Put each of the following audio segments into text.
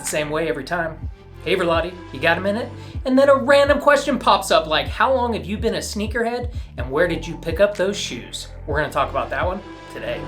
the same way every time. Hey Verlatti, you got a minute? And then a random question pops up like, how long have you been a sneakerhead and where did you pick up those shoes? We're gonna talk about that one today.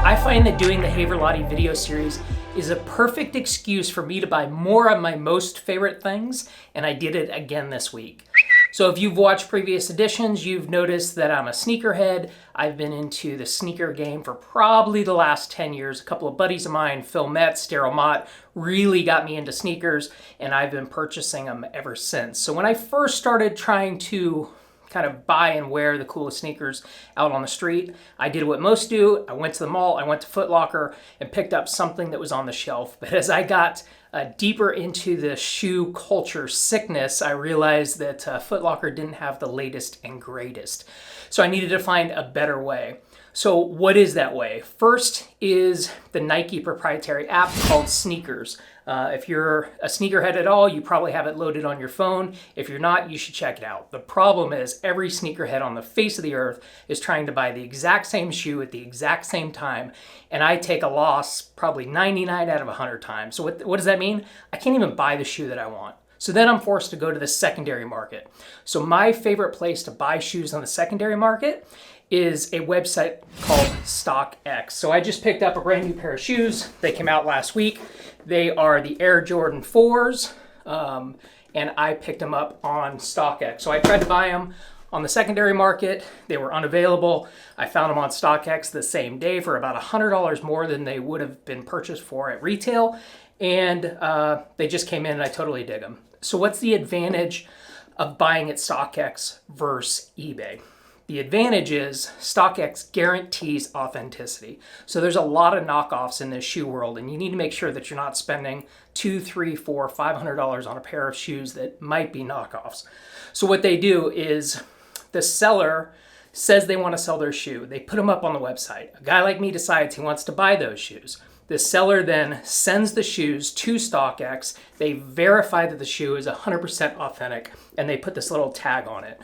I find that doing the Hey Verlatti video series is a perfect excuse for me to buy more of my most favorite things, and I did it again this week. So if you've watched previous editions, you've noticed that I'm a sneakerhead. I've been into the sneaker game for probably the last 10 years. A couple of buddies of mine, Phil Metz, Daryl Mott, really got me into sneakers, and I've been purchasing them ever since. So when I first started trying to kind of buy and wear the coolest sneakers out on the street, I did what most do. I went to the mall, I went to Foot Locker and picked up something that was on the shelf. But as I got deeper into the shoe culture sickness, I realized that Foot Locker didn't have the latest and greatest. So I needed to find a better way. So what is that way? First is the Nike proprietary app called Sneakers. If you're a sneakerhead at all, you probably have it loaded on your phone. If you're not, you should check it out. The problem is every sneakerhead on the face of the earth is trying to buy the exact same shoe at the exact same time, and I take a loss probably 99 out of 100 times. So what does that mean? I can't even buy the shoe that I want. So then I'm forced to go to the secondary market. So my favorite place to buy shoes on the secondary market is a website called StockX. So I just picked up a brand new pair of shoes. They came out last week. They are the Air Jordan 4s, and I picked them up on StockX. So I tried to buy them on the secondary market. They were unavailable. I found them on StockX the same day for about $100 more than they would have been purchased for at retail, and they just came in and I totally dig them. So what's the advantage of buying at StockX versus eBay? The advantage is StockX guarantees authenticity. So there's a lot of knockoffs in this shoe world, and you need to make sure that you're not spending $200, $300, $400, $500 on a pair of shoes that might be knockoffs. So what they do is the seller says they want to sell their shoe. They put them up on the website. A guy like me decides he wants to buy those shoes. The seller then sends the shoes to StockX. They verify that the shoe is 100% authentic, and they put this little tag on it.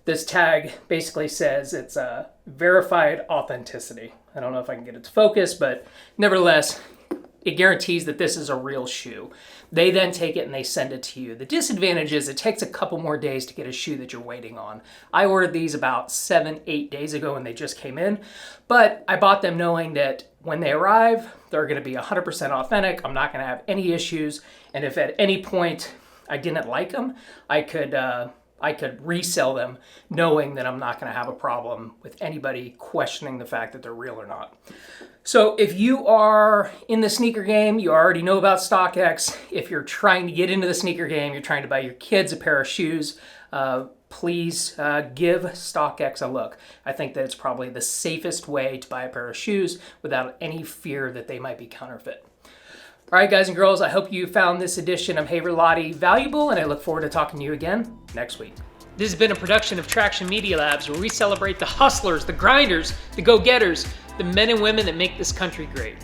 This tag basically says it's a verified authenticity. I don't know if I can get it to focus, but nevertheless, it guarantees that this is a real shoe. They then take it and they send it to you. The disadvantage is it takes a couple more days to get a shoe that you're waiting on. I ordered these about 7-8 days ago and they just came in, but I bought them knowing that when they arrive, they're gonna be 100% authentic. I'm not gonna have any issues. And if at any point I didn't like them, I could resell them knowing that I'm not going to have a problem with anybody questioning the fact that they're real or not. So if you are in the sneaker game, you already know about StockX. If you're trying to get into the sneaker game, you're trying to buy your kids a pair of shoes, please give StockX a look. I think that it's probably the safest way to buy a pair of shoes without any fear that they might be counterfeit. All right, guys and girls, I hope you found this edition of Hey Verlatti valuable, and I look forward to talking to you again next week. This has been a production of Traction Media Labs, where we celebrate the hustlers, the grinders, the go-getters, the men and women that make this country great.